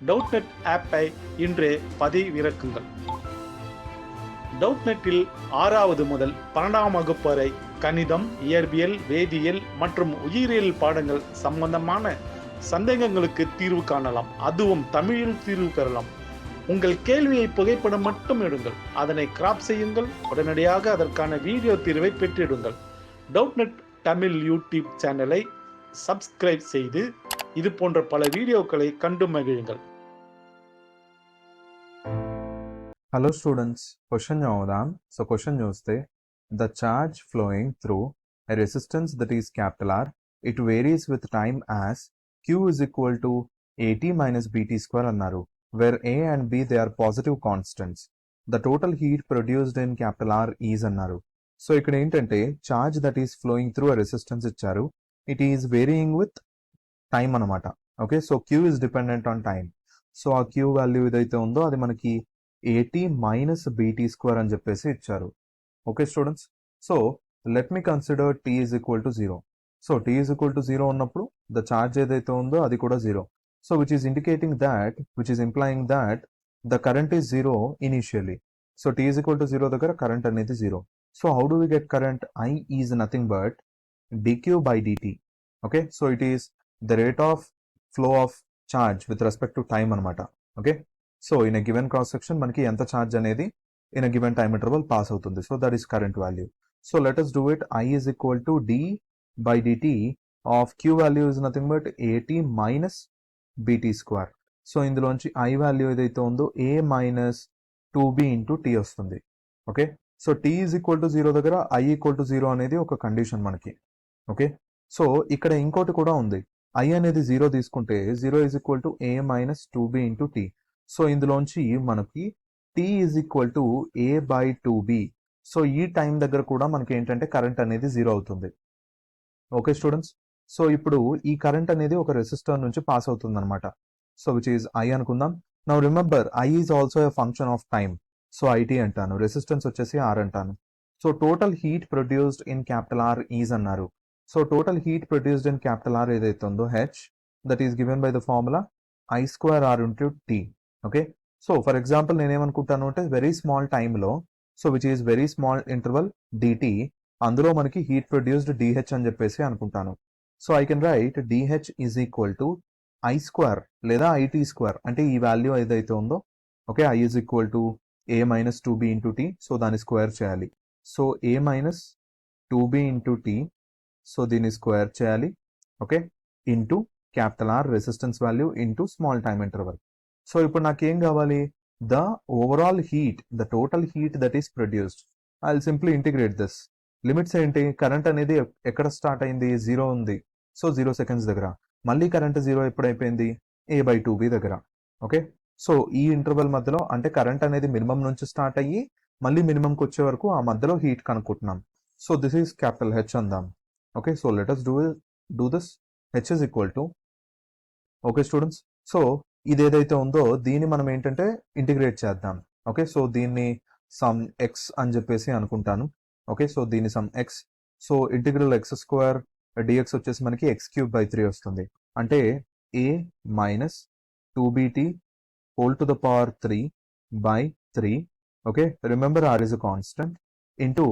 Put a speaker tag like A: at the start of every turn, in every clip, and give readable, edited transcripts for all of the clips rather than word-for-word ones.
A: டவுட்நெட் ஆப்பை இன்றே பதிவிறக்குங்கள். டவுட்நெட்டில் 6வது முதல் 12ஆம் வகுப்பு வரை கணிதம், இயற்பியல், வேதியியல் மற்றும் உயிரியல் பாடங்கள் சம்பந்தமான சந்தேகங்களுக்கு தீர்வு காணலாம். அதுவும் தமிழில் தீர்வு பெறலாம். உங்கள் கேள்வியை புகைப்படம் மட்டும் எடுங்கள், அதனை கிராப் செய்யுங்கள், உடனடியாக அதற்கான வீடியோ தீர்வை பெற்றிடுங்கள். டவுட்நெட் தமிழ் யூடியூப் சேனலை சப்ஸ்கிரைப் செய்து இது போன்ற பல வீடியோக்களை கண்டு மகிழுங்கள்.
B: Hello students, question చూద్దాం. So question చూస్తే the charge flowing through a resistance that is capital R, it varies with time as Q is equal to AT minus BT square అన్నారు. Where A and B they are positive constants. The total heat produced in capital R is అన్నారు. So ఇక్కడ ఏంటంటే charge that is flowing through a resistance ఇచ్చారు. It is varying with time అన్నమాట. Okay, so Q is dependent on time. So ఆ Q value ఏదైతే ఉందో అది మనకి AT minus BT square అని చెప్పేసి ఇచ్చారు. Okay students, so let me consider T is equal to 0. So T is equal to 0 ఉన్నప్పుడు ద ఛార్జ్ ఏదైతే ఉందో అది కూడా 0. So which is implying that the current is 0 initially. So T is equal to 0 దగ్గర current అనేది 0. So how do we get current? I is nothing but dq by dt. Okay, so it is the rate of flow of charge with respect to time అనమాట. Okay, so in a given cross section మనకి ఎంత charge అనేది in a given time interval pass అవుతుంది. So that is current value. So let us do it. I is equal to d by dt of q value is nothing but at minus bt square. So ఇందులోంచి I value ఏదైతే ఉందో a minus 2b into t వస్తుంది. Okay, so t is equal to 0 దగ్గర I equal to 0 అనేది ఒక condition మనకి. Okay, so ఇక్కడ ఇంకోటి కూడా ఉంది. I అనేది 0 తీసుకుంటే 0 is equal to a minus 2b into t. So ఇందులోంచి మనకి t is equal to a by 2b. So ఈ టైం దగ్గర కూడా మనకి ఏంటంటే కరెంట్ అనేది 0 అవుతుంది. ఓకే స్టూడెంట్స్, సో ఇప్పుడు ఈ కరెంట్ అనేది ఒక రెసిస్టర్ నుంచి పాస్ అవుతుంది అనమాట. సో విచ్ ఈజ్ I అనుకుందాం. Now remember I is also a function of time. So IT అంటాను, రెసిస్టెన్స్ వచ్చేసి R అంటాను. So total heat produced in capital R is అన్నారు. So total heat produced in capital R ఏదైతే ఉందో H, that is given by the formula I square R into T. Okay, so for example నేనేమనుకుంటాను అంటే very స్మాల్ టైంలో, so which is very small interval dt, అందులో మనకి heat produced DH అని చెప్పేసి అనుకుంటాను. So I can write DH is equal to I square లేదా IT స్క్వేర్, అంటే ఈ వాల్యూ ఏదైతే ఉందో. Okay, I is equal to a minus 2b into t. So దాన్ని స్క్వేర్ చేయాలి. So a minus 2b into t, so దీన్ని square చేయాలి. Okay, into capital R resistance value into small time interval. So ఇప్పుడు నాకేం కావాలి? The overall heat, the total heat that is produced. I will simply integrate this. Limits ఏంటి? Current అనేది ఎక్కడ start అయింది? 0 ఉంది. సో 0 సెకండ్స్ దగ్గర. మళ్ళీ కరెంట్ 0 ఎప్పుడైపోయింది? a బై 2b దగ్గర. ఓకే, సో ఈ ఇంటర్వల్ మధ్యలో అంటే కరెంట్ అనేది మినిమం నుంచి స్టార్ట్ అయ్యి మళ్ళీ మినిమంకి వచ్చే వరకు ఆ మధ్యలో హీట్ కనుక్కుంటున్నాం. So this is capital H అందాం. Okay, so let us do this. H is equal to, okay students, so ఇది ఏదైతే ఉందో దీన్ని మనం ఏంటంటే ఇంటిగ్రేట్ చేద్దాం. ఓకే, సో దీన్ని సమ్ x అని చెప్పేసి అనుకుంటాను. ఓకే, సో దీన్ని sum x. So integral x square dx వచ్చేసి మనకి x³ by 3 వస్తుంది. అంటే a minus 2bt whole to the power 3 by 3. Okay, remember R is a constant into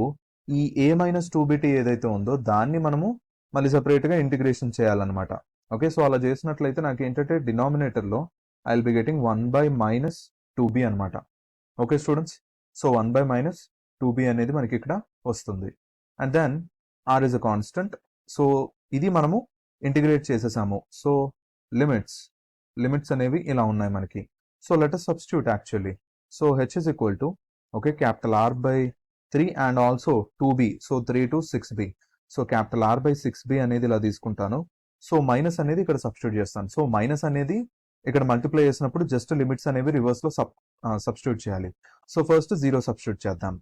B: ఈ a మైనస్ 2bt ఏదైతే ఉందో దాన్ని మనము మళ్ళీ సపరేట్గా ఇంటిగ్రేషన్ చేయాలన్నమాట. ఓకే, సో అలా చేసినట్లయితే నాకు ఏంటంటే డినామినేటర్లో I will be getting 1 by minus 2b అనమాట. Okay students, so 1 by minus 2b అనేది మనకి ఇక్కడ వస్తుంది. And then R is a constant. సో ఇది మనము ఇంటిగ్రేట్ చేసేసాము. సో లిమిట్స్ అనేవి ఇలా ఉన్నాయి మనకి. So let us substitute actually. So H is equal to, okay, capital R by 3 and also 2b. So 3 to 6b. So capital R by 6b అనేది ఇలా తీసుకుంటాను. సో మైనస్ అనేది ఇక్కడ సబ్స్టిట్యూట్ చేస్తాను. సో మైనస్ అనేది ఇక్కడ మల్టిప్లై చేసినప్పుడు just limits అనేవి రివర్స్ లో సబ్స్టిట్యూట్ చేయాలి. సో ఫస్ట్ 0 సబ్స్టిట్యూట్ చేద్దాం.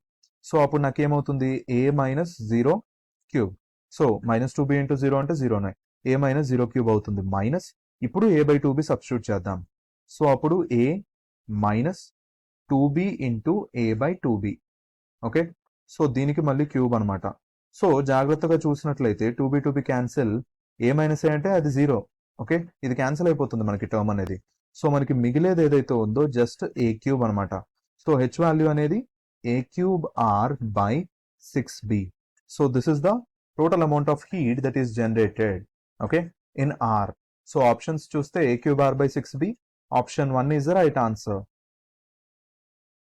B: సో అప్పుడు నాకు ఏమవుతుంది? a minus 0 cube. So minus 2b into 0 అంటే 0 a మైనస్ 0 క్యూబ్ అవుతుంది. మైనస్ ఇప్పుడు a బై 2b సబ్స్టిట్యూట్ చేద్దాం. సో అప్పుడు a minus 2b into a by 2b. Okay, so దీనికి మళ్ళీ క్యూబ్ అనమాట. సో జాగ్రత్తగా చూసినట్లయితే 2b cancel, a minus a అంటే అది 0. ఓకే, ఇది క్యాన్సిల్ అయిపోతుంది మనకి టర్మ్ అనేది. సో మనకి మిగిలేది ఏదైతే ఉందో జస్ట్ ఏ క్యూబ్ అనమాట. సో హెచ్ వాల్యూ అనేది a cube R by 6b. So this is the total amount of heat that is generated, okay, in R. So options చూస్తే a cube R by 6b, option 1 is the right answer.